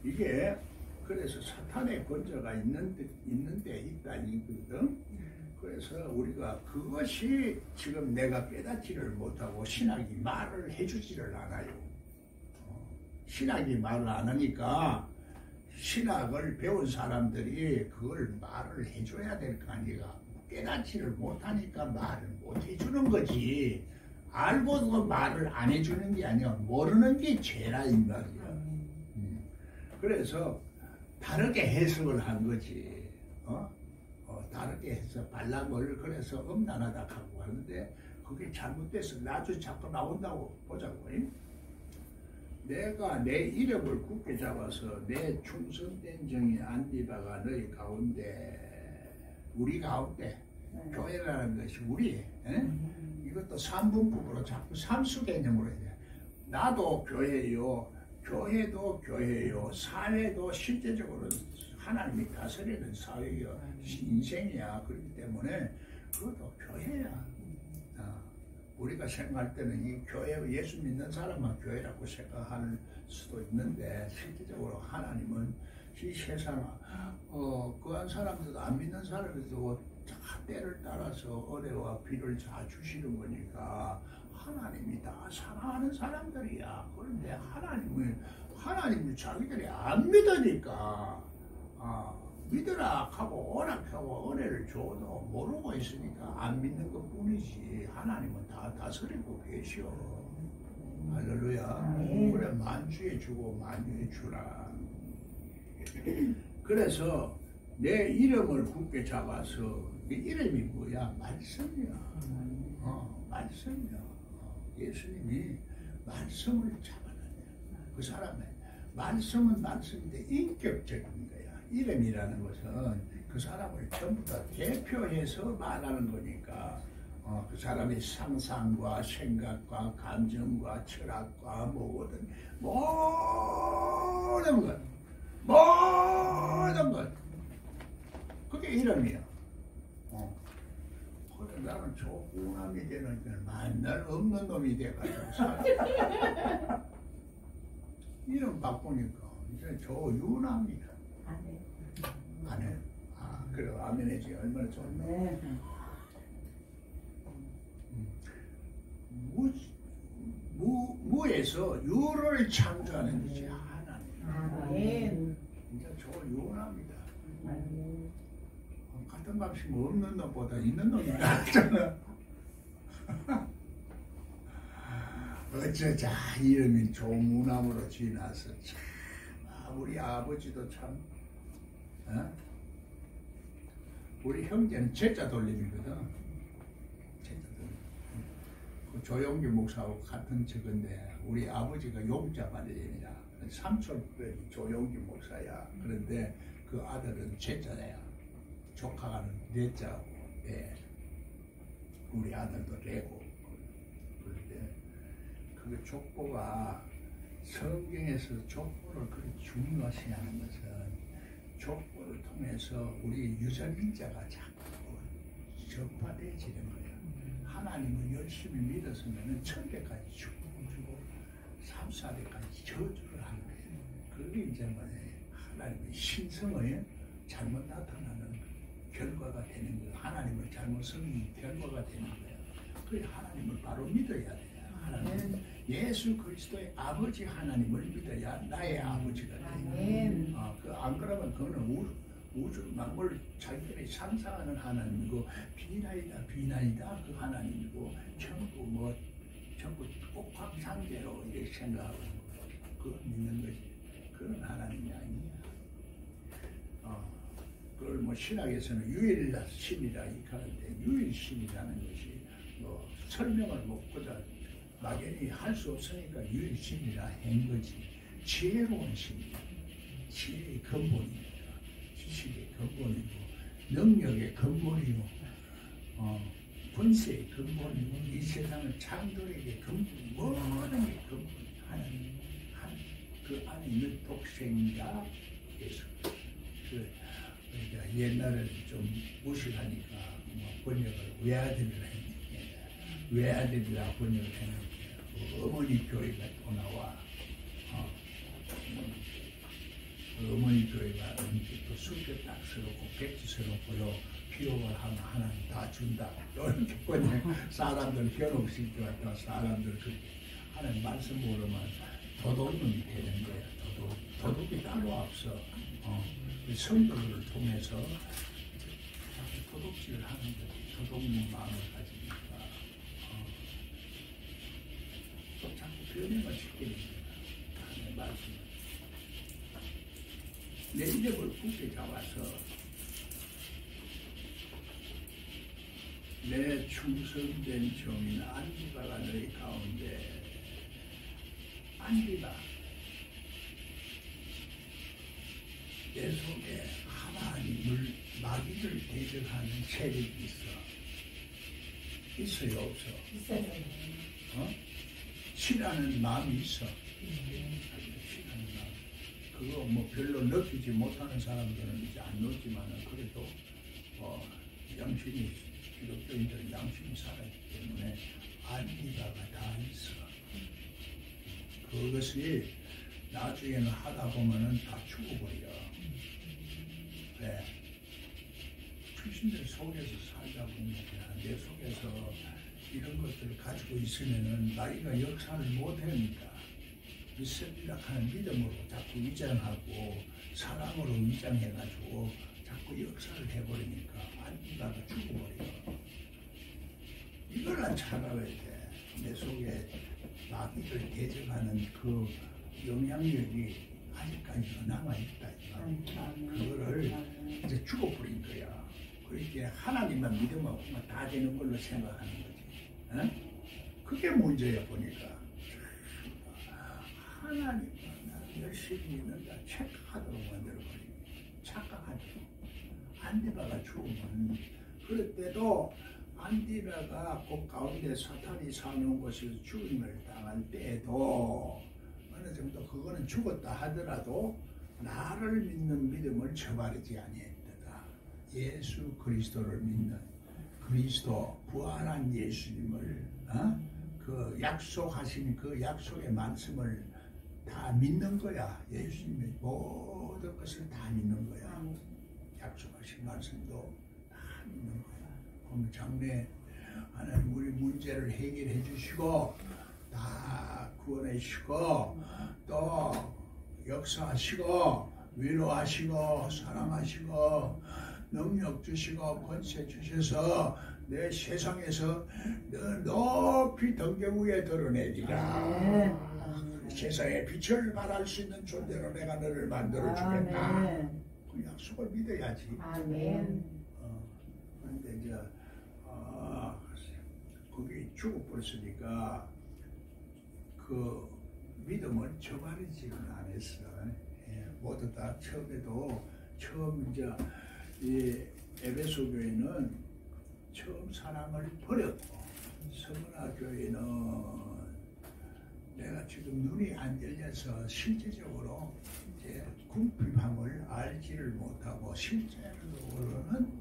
이게 그래서 사탄의 권세가 있는 데 있다니거든. 그래서 우리가 그것이 지금 내가 깨닫지를 못하고 신학이 말을 해주지를 않아요. 신학이 말을 안 하니까 신학을 배운 사람들이 그걸 말을 해줘야 될 거 아니야. 깨닫지를 못하니까 말을 못 해주는 거지. 알고도 말을 안 해주는 게 아니야. 모르는 게 죄라 이 말이야. 그래서 다르게 해석을 한 거지. 다르게 해서 발람을 그래서 음란하다 하고 하는데 그게 잘못돼서 나중에 자꾸 나온다고 보자고. 내가 내 이름을 굳게 잡아서 내 충성된 정이 안디바가 너희 가운데 우리 가운데 교회라는 것이 우리 이것도 삼분법으로 자꾸 삼수 개념으로 해야 돼. 나도 교회요, 교회도 교회요, 사회도 실제적으로 하나님이 다스리는 사회요, 인생이야. 그렇기 때문에 그것도 교회야. 우리가 생각할 때는 이 교회, 예수 믿는 사람만 교회라고 생각할 수도 있는데 실질적으로 하나님은 이 세상 그한 사람들도 안 믿는 사람들도 때를 따라서 어뢰와 비를 다 주시는 거니까 하나님이 다 사랑하는 사람들이야. 그런데 하나님을 자기들이 안 믿으니까 믿으라 하고 오락하고 은혜를 줘도 모르고 있으니까 안 믿는 것 뿐이지. 하나님은 다 다스리고 계셔. 할렐루야. 그래 만주에 주고 만유에 주라. 그래서 내 이름을 굳게 잡아서 그 이름이 뭐야? 말씀이야. 말씀이야. 예수님이 말씀을 잡아놨냐. 그 사람의 말씀은 말씀인데 인격적인 거야. 이름이라는 것은 그 사람을 전부 다 대표해서 말하는 거니까 그 사람의 상상과 생각과 감정과 철학과 모든 것 그게 이름이야. 그래 나는 조그남이 되는 게 맨날 없는 놈이 돼가지고 살아. 이름 바꾸니까 이제 조유남이야. 안 해. 그래 아멘이지. 얼마나 좋네. 무에서 유를 창조하는 것이 하나님. 진짜 조유남이다. 같은 값이 뭐 없는 놈보다 있는 놈이 낫잖아. 어쩌자 이름이 조무남으로 지나서 참 우리 아버지도 참 우리 형제는 제자 돌림이거든. 제자 돌림. 그 조용기 목사하고 같은 적인데 우리 아버지가 용자 발이냐 삼촌辈이 조용기 목사야. 그런데 그 아들은 제자야. 조카는 넷자고 우리 아들도 레고. 그런데 그 족보가 성경에서 족보를 그렇게 중요시 하는 것은 족보를 통해서 우리 유전인자가 자꾸 전파되어지는 거예요. 하나님을 열심히 믿었으면 천대까지 축복을 주고 3, 4대까지 저주를 하는 거예요. 그게 이제 하나님의 신성의 잘못 나타나는 결과가 되는 거예요. 하나님을 잘못 섬긴 결과가 되는 거예요. 그래 하나님을 바로 믿어야 돼요. 하나님 예수 그리스도의 아버지 하나님을 믿어야 나의 아버지가 돼요. 안 그러면 그거는 우주 만물 자기들이 상상하는 하나님이고 비나이다 그 하나님이고 전부 전부 옥황상제로 이렇게 생각하고 그걸 믿는 거지. 그런 하나님이 아니야. 그걸 뭐 신학에서는 유일신이라 이카는데 유일신이라는 것이 뭐 설명을 못보다 막연히 할 수 없으니까 유일신이라 한 거지. 지혜로운 신이야. 지혜의 근본이니까 지식의 근본이고 능력의 근본이고 권세의 근본이고 이 세상을 창조력의 근본 모든 게 근본이 하나님 그 안에 있는 독생자 예수. 그러니까 옛날에는 좀 무식하니까 뭐 번역을 외아들이라 했는데 외아들이라 번역을 했는데 어머니 교회가 또 나와. 어머니 교회가 또 쑥볕딱스럽고 백지스럽고요 필요를 하면 하나님 다 준다 이렇게 번역 사람들 현혹시켜왔다 사람들 그 하나님 말씀 모르면 도둑놈이 되는 거야. 도둑이 따로 없어. 성도들을 통해서 도둑질을 하는 거지. 도둑놈 마음을 가지니까 또 자꾸 변형을 시키는 거야. 하나님의 말씀을 내 이름을 굳게 잡아서 내 충성된 종인 안디바가 너희 가운데 안디바 내 속에 하나님을 마귀를 대적하는 세력이 있어요 없어? 있어요. 싫어하는 마음이 있어. 싫어하는 마음. 그거 뭐 별로 느끼지 못하는 사람들은 이제 안 느끼지만은 그래도 양심이 기독교인들은 양심이 살아있기 때문에 안디바가 다 있어. 그것이 나중에는 하다 보면은 다 죽어버려. 네. 출신들 속에서 살다 보면 내 속에서 이런 것들을 가지고 있으면은 나이가 역사를 못하니까 믿습니다하는 믿음으로 자꾸 위장하고 사랑으로 위장해가지고 자꾸 역사를 해버리니까 안디바가 죽어버려. 이걸 찾아와야 돼. 내 속에 마귀를 대적하는 그 영향력이 아직까지 남아있다. 그거를 이제 죽어버린 거야. 그렇게 하나님만 믿으면 다 되는 걸로 생각하는 거지. 어? 그게 문제야 보니까. 하나님만 나는 열심히 믿는다. 착각하도록 만들어버리고 착각하죠. 안디바가 죽으면 그럴 때도 안디바가 그 가운데 사탄이 사는 곳에서 죽임을 당할 때에도 어느 정도 그거는 죽었다 하더라도 나를 믿는 믿음을 저버리지 아니했다. 예수 그리스도를 믿는 그리스도 부활한 예수님을 그 약속하신 그 약속의 말씀을 다 믿는 거야. 예수님의 모든 것을 다 믿는 거야. 약속하신 말씀도 다 믿는 거야. 그럼 장래 하나님 우리 문제를 해결해 주시고 다 구원해 주시고 또 역사하시고 위로하시고 사랑하시고 능력 주시고 권세 주셔서 내 세상에서 높이 등경 위에 드러내리라. 세상에 빛을 발할 수 있는 존재로 내가 너를 만들어 주겠다. 그 약속을 믿어야지. 그런데 이제 거기 죽어버렸으니까 그 믿음을 저버리지는 않았어. 모두 다 처음 이제 이 에베소 교회는 처음 사랑을 버렸고 서문화 교회는 내가 지금 눈이 안 열려서 실제적으로 이제 궁핍함을 알지를 못하고 실제로는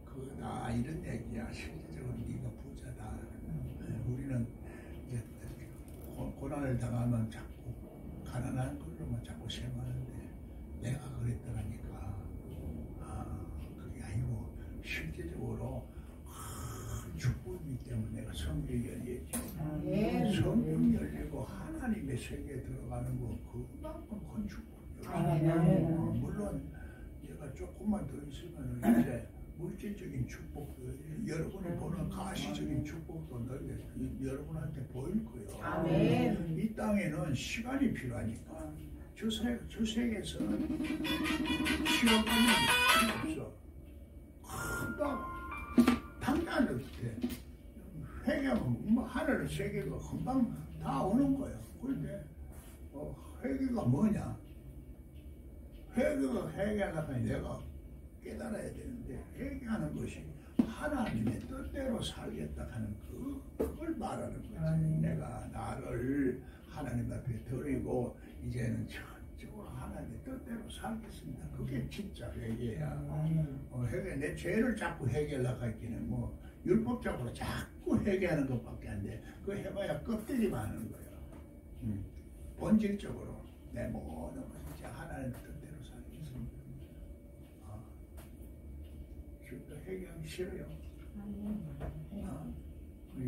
그다 이런 얘기야. 실제적으로 네가 부자다. 우리는 이제 고난을 당하면 자꾸 가난한 걸로만 자꾸 생각하는데 내가 그랬더라니까. 그게 아니고 실제적으로 축복이기 때문에 내가 성경이 열렸지. 성경 열리고 하나님의 세계에 들어가는 거 그만큼 큰 축복이야. 물론 얘가 조금만 더 있으면 이제 물질적인 축복도 여러분이 보는 가시적인 축복도 너희들 여러분한테 보일 거예요. 아멘. 이 땅에는 시간이 필요하니까 저 세계에서는 시간 받는 게 필요 없어. 금방 당장 어떻게 회개하면 하늘 세계가 금방 다 오는 거예요. 그런데 회개가 뭐냐? 회개하려고 내가 깨달아야 되는데 회개하는 것이 하나님의 뜻대로 살겠다 하는 그걸 말하는 거지. 내가 나를 하나님 앞에 드리고 이제는 전적으로 하나님의 뜻대로 살겠습니다. 그게 진짜 회개야. 회개, 내 죄를 자꾸 회개하려고 했기는 뭐 율법적으로 자꾸 회개하는 것밖에 안 돼. 그거 해봐야 껍데기만 하는 거야. 본질적으로 내 모든 것이 이제 하나님의 뜻대로 살겠습니다. 지금도 회개하기 싫어요.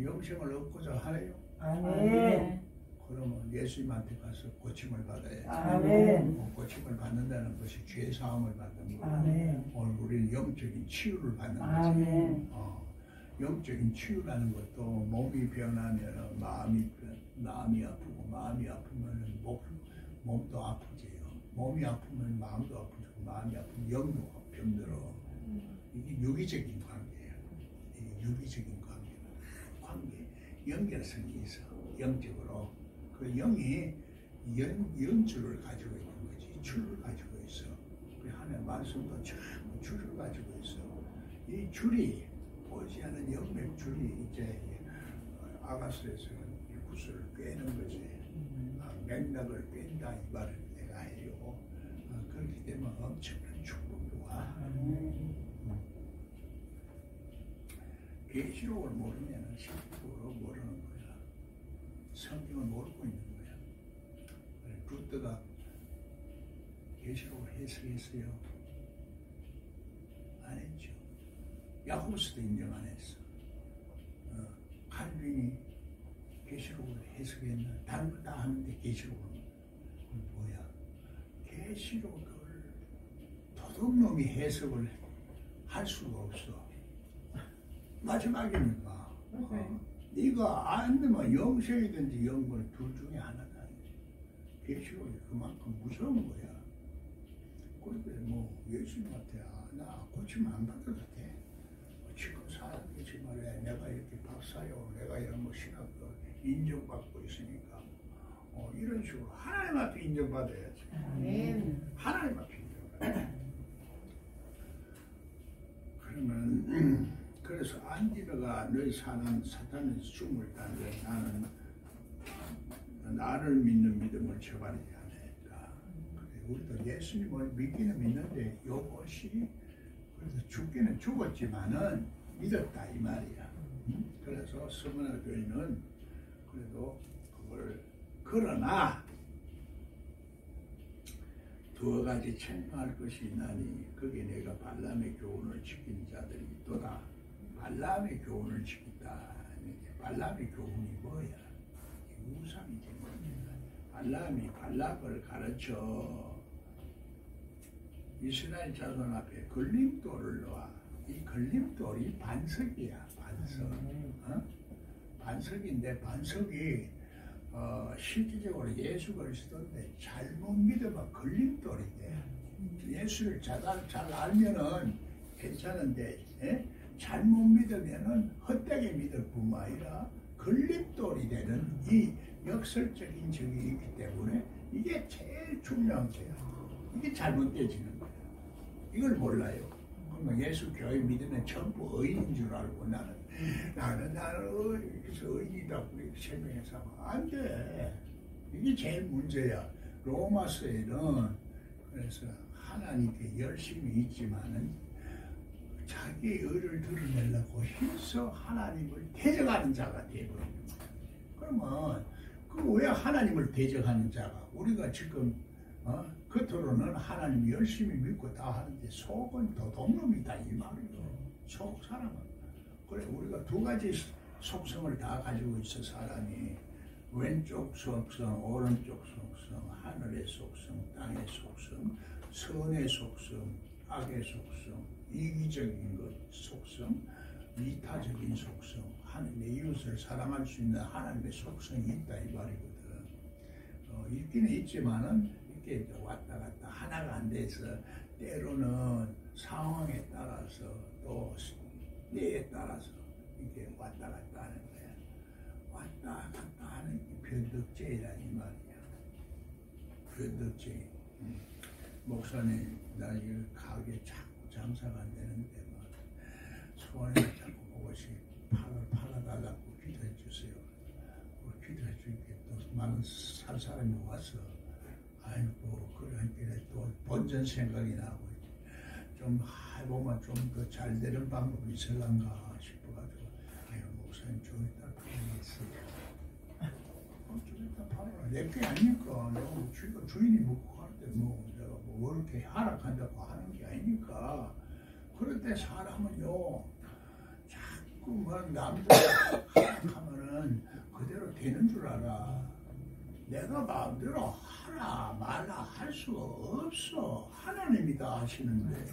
영생을 얻고자 하네요. 아멘. 그러면 예수님한테 가서 고침을 받아야지. 아멘. 고침을 받는다는 것이 죄 사함을 받는 거예요. 아멘. 오늘 우리는 영적인 치유를 받는 거지. 아멘. 영적인 치유라는 것도 몸이 변하면 마음이 아프고 마음이 아프면 몸도 아프지요. 몸이 아프면 마음도 아프고 마음이 아프면 영도 병들어. 이게 유기적인 관계예요. 이게 유기적인 관계 연결성이 있어. 영적으로 그 영이 연줄을 가지고 있는 거지. 줄을 가지고 있어. 그 하나의 말씀도 전부 줄을 가지고 있어. 이 줄이 보이지 않는 영맥 줄이 이제 아가스에서는 구슬을 꿰는 거지. 맥락을 꿰다 이 말을 내가 해요. 그렇기 때문에 엄청난 축복도 와. 계시록을 모르면 실제로 모르는 거야. 성경을 모르고 있는 거야. 루터가 계시록을 해석했어요. 안 했죠. 야고보서도 인정 안 했어. 칼빈이 계시록을 해석했나? 다른 거 다 하는데 계시록은 뭐야? 계시록을 도둑놈이 해석을 할 수가 없어. 마지막이니까. 네가 안 되면 영생이든지 영권 둘 중에 하나다. 계시록이 그만큼 무서운 거야. 그런데 뭐 예수님한테 나 고침 안 받아도 돼. 지금 살아계시 말에 내가 이렇게 박사요, 내가 이런 뭐 신학도 인정받고 있으니까 이런 식으로 하나님 앞에 인정받아야지. 하나님 앞에 인정받아야지. 그러면 그래서 안디르가 너희 사는 사탄의 숨을 따는데 나를 믿는 믿음을 저버리지 않았다. 우리도 예수님을 믿기는 믿는데 이것이 그래서 죽기는 죽었지만은 믿었다 이 말이야. 그래서 서문화 교회는 그래도 그걸 그러나 두어 가지 책망할 것이 있나니 그게 내가 발람의 교훈을 지킨 자들이 있도다. 발람의 교훈을 지킨다. 발람의 교훈이 뭐야? 우상이지 뭐냐. 발람이 발락을 가르쳐 이스라엘 자손 앞에 걸림돌을 놓아. 이 걸림돌이 반석이야. 반석. 반석인데 반석이 실질적으로 예수 그리스도인데 잘못 믿으면 걸림돌이 돼. 예수를 잘 알면은 괜찮은데 잘못 믿으면은 헛되게 믿을 뿐만 아니라 걸림돌이 되는 이 역설적인 적이 있기 때문에 이게 제일 중요한 거야. 이게 잘못되지는 거야. 이걸 몰라요. 그러면 예수 교회 믿으면 전부 의인인 줄 알고 나는 의인이다 그렇게 설명해서 안 돼. 이게 제일 문제야. 로마서에는 그래서 하나님께 열심히 있지만은 자기 의를 드러내려고 힘써 하나님을 대적하는 자가 되어버리는 거야. 그러면 그 왜 하나님을 대적하는 자가 우리가 지금 겉으로는 하나님 열심히 믿고 다 하는데 속은 도둑놈이다 이 말이에요. 속 사람은. 그래 우리가 두 가지 속성을 다 가지고 있어 사람이. 왼쪽 속성, 오른쪽 속성, 하늘의 속성, 땅의 속성, 선의 속성, 악의 속성. 이기적인 것 속성, 이타적인 속성, 하나님의 이웃을 사랑할 수 있는 하나님의 속성이 있다 이 말이거든. 있기는 있지만은 이렇게 왔다 갔다 하나가 안 돼서 때로는 상황에 따라서 또 때에 따라서 이렇게 왔다 갔다 하는 거야. 왔다 갔다 하는 게 변덕죄이라 이 말이야. 변덕죄. 목사님, 나 이거 가게 자꾸 장사가 안 되는데 뭐 소원을 자꾸 그것이 팔아달라고 기도해 주세요. 기도해 줄게. 또 많은 살 사람이 와서 아이고 그런 길에 또 본전 생각이 나고 좀 해보면 좀 더 잘 되는 방법이 있을란가 싶어가지고 아유 목사님 좀 이따 팔아야겠어요. 좀 이따 팔아라. 내 게 아니니까 내가 주인이 먹고 갈 때 뭐 내가 뭐 이렇게 하락한다고 하는 게 아니니까. 그럴 때 사람은요 자꾸 뭐 남들 하락하면은 그대로 되는 줄 알아. 내가 마음대로 하라 말라 할 수가 없어. 하나님이 다 하시는데.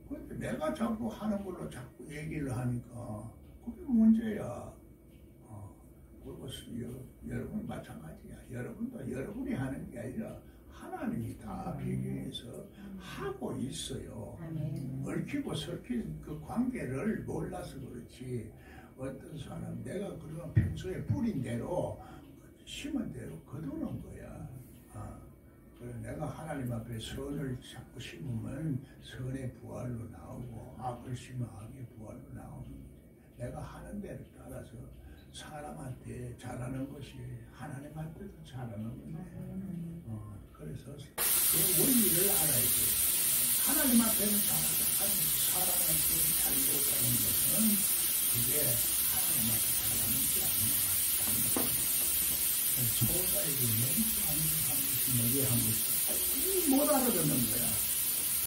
근데 내가 자꾸 하는 걸로 자꾸 얘기를 하니까 그게 문제야. 그리고 여러분 마찬가지야. 여러분도 여러분이 하는 게 아니라 하나님이 다 배경에서 하고 있어요. 얽히고 설킨 그 관계를 몰라서 그렇지. 어떤 사람 내가 그런 평소에 뿌린 대로 심은 대로 거두는 거야. 그래서 내가 하나님 앞에 선을 자꾸 심으면 선의 부활로 나오고 악을 심으면 악의 부활로 나오는 거지. 내가 하는 대로 따라서 사람한테 잘하는 것이 하나님한테도 잘하는 건데 그래서 그 원리를 알아야 돼. 하나님한테는 잘하고 사람한테 잘 못하는 것은 그게 하나님한테 잘하는 게 아니야. 소자에게 맹수한 것이 내게 한 것이 못 알아듣는 거야.